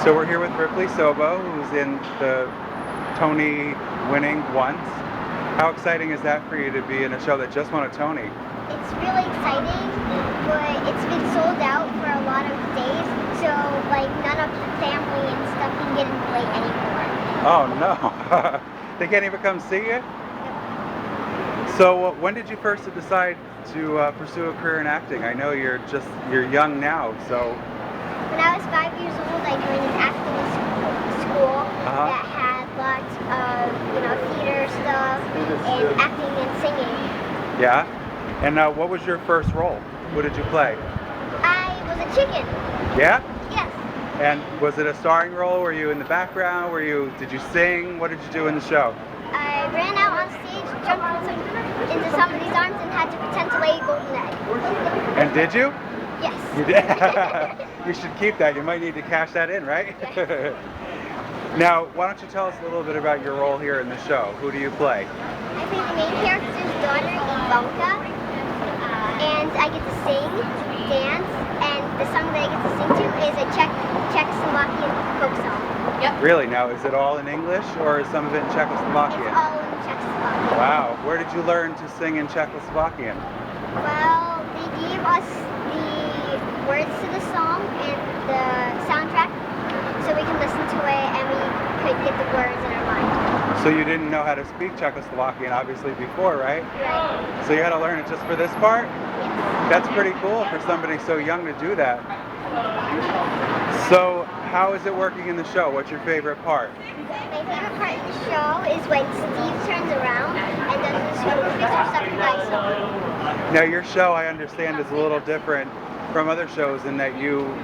So we're here with Ripley Sobo, who's in the Tony winning once. How exciting is that for you to be in a show that just won a Tony? It's really exciting, but it's been sold out for a lot of days, so like none of the family and stuff can get in late anymore. Oh no, they can't even come see you? So when did you first decide to pursue a career in acting? I know you're young now, so. When I was 5 years old, I joined an acting school that had lots of theater stuff and acting and singing. Yeah? And what was your first role? What did you play? I was a chicken. Yeah? Yes. And was it a starring role? Were you in the background? Did you sing? What did you do in the show? I ran out on stage, jumped into somebody's arms, and had to pretend to lay a golden egg. And did you? Yes. You did? You should keep that. You might need to cash that in, right? Yes. Now, why don't you tell us a little bit about your role here in the show? Who do you play? I play the main character's daughter, Ivanka, and I get to sing, dance, and the song that I get to sing to is a Czechoslovakian folk song. Yep. Really? Now, is it all in English or is some of it in Czechoslovakian? It's all in Czechoslovakian. Wow. Where did you learn to sing in Czechoslovakian? Well, they gave us the words to the song and the soundtrack so we can listen to it and we could get the words in our mind. So you didn't know how to speak Czechoslovakian obviously before, right? Right. So you had to learn it just for this part? Yes. That's pretty cool for somebody so young to do that. So how is it working in the show? What's your favorite part? My favorite part of the show is when Steve turns around and does the super fix or something like so. Now your show, I understand, is a little different from other shows in that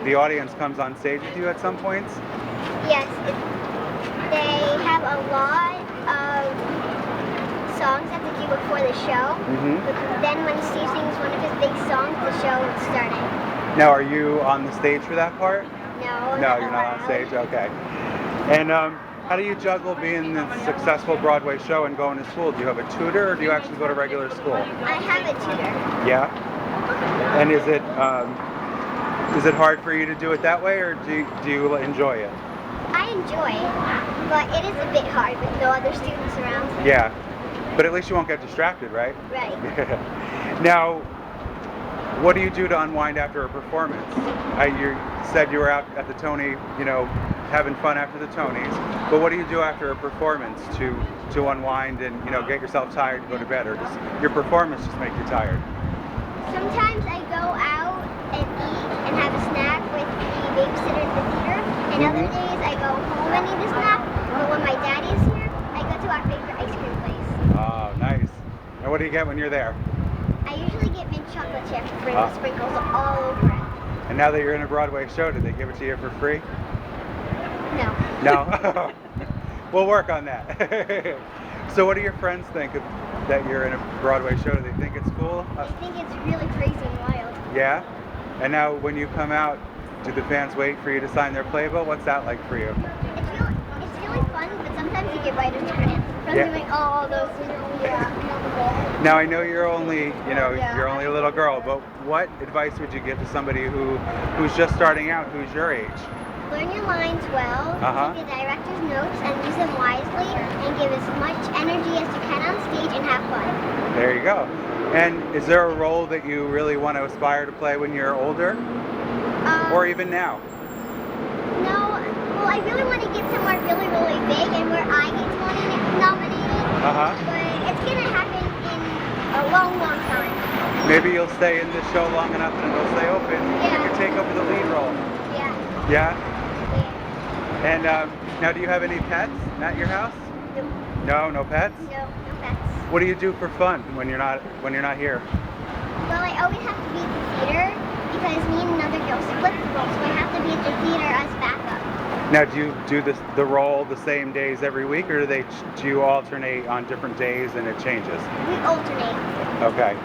the audience comes on stage with you at some points? Yes, they have a lot of songs that they do before the show. But then when Steve sings one of his big songs, the show is starting. Now, are you on the stage for that part? No. No, you're not on stage? Okay. And how do you juggle being this successful Broadway show and going to school? Do you have a tutor or do you actually go to regular school? I have a tutor. Yeah? And is it hard for you to do it that way or do you enjoy it? I enjoy it, but it is a bit hard with no other students around. Yeah, but at least you won't get distracted, right? Right. Now, what do you do to unwind after a performance? You said you were out at the Tony, having fun after the Tonys, but what do you do after a performance to unwind and, get yourself tired to go to bed, or does your performance just make you tired? Sometimes I go out and eat and have a snack with the babysitter at the theater, and other days I go home and eat a snack, but when my daddy is here, I go to our favorite ice cream place. Oh, nice. And what do you get when you're there? I usually get mint chocolate chip with sprinkles all over it. And now that you're in a Broadway show, did they give it to you for free? No. No? We'll work on that. So what do your friends think that you're in a Broadway show? Do they think it's cool? I think it's really crazy and wild. Yeah? And now when you come out, do the fans wait for you to sign their playbill? What's that like for you? It's really fun, but sometimes you get writer's credit from doing all those, Now I know you're only a little girl, but what advice would you give to somebody who's just starting out, who's your age? Learn your lines well, take the director's notes and use them wisely, and give as much energy as you can on stage and have fun. There you go. And is there a role that you really want to aspire to play when you're older? Or even now? No, well I really want to get somewhere really, really big and where I get nominated. But it's going to happen in a long, long time. Maybe you'll stay in this show long enough and it'll stay open and you take over the lead role. Yeah. Yeah? And now, do you have any pets at your house? No. No pets? No pets. What do you do for fun when you're not here? Well, I always have to be at the theater because me and another girl split the role, so I have to be at the theater as backup. Now, do you do the role the same days every week, or do you alternate on different days and it changes? We alternate. Okay.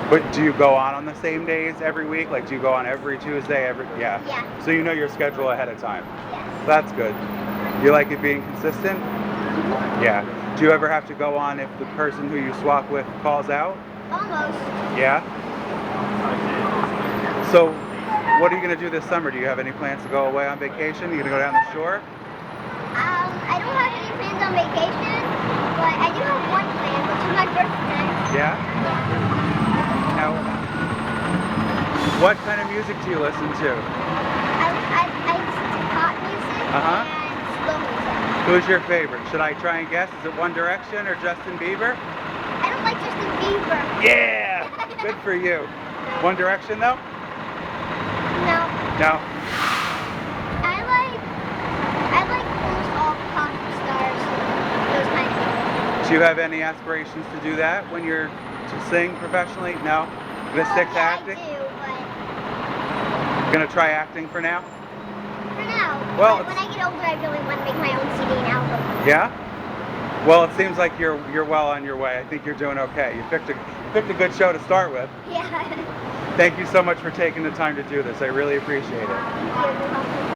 But do you go on the same days every week? Like, do you go on every Tuesday? Yeah. So you know your schedule ahead of time. Yes. That's good. You like it being consistent? Yeah. Do you ever have to go on if the person who you swap with calls out? Almost. Yeah? So What are you going to do this summer? Do you have any plans to go away on vacation? You going to go down the shore? I don't have any plans on vacation, but I do have one plan, which is my birthday. Yeah? Now, what kind of music do you listen to? I listen to pop music Uh-huh. and slow music. Who's your favorite? Should I try and guess? Is it One Direction or Justin Bieber? I don't like Justin Bieber. Yeah! Good for you. One Direction though? No. No. I like almost all pop stars, those kind of people. Do you have any aspirations to do that when you're to sing professionally? No? Gonna stick to acting? I do, but Gonna try acting for now? for now. Well, But when I get older, I really want to make my own CD and album. Yeah? Well, it seems like you're well on your way. I think you're doing okay. You picked a good show to start with. Yeah. Thank you so much for taking the time to do this. I really appreciate it. Thank you.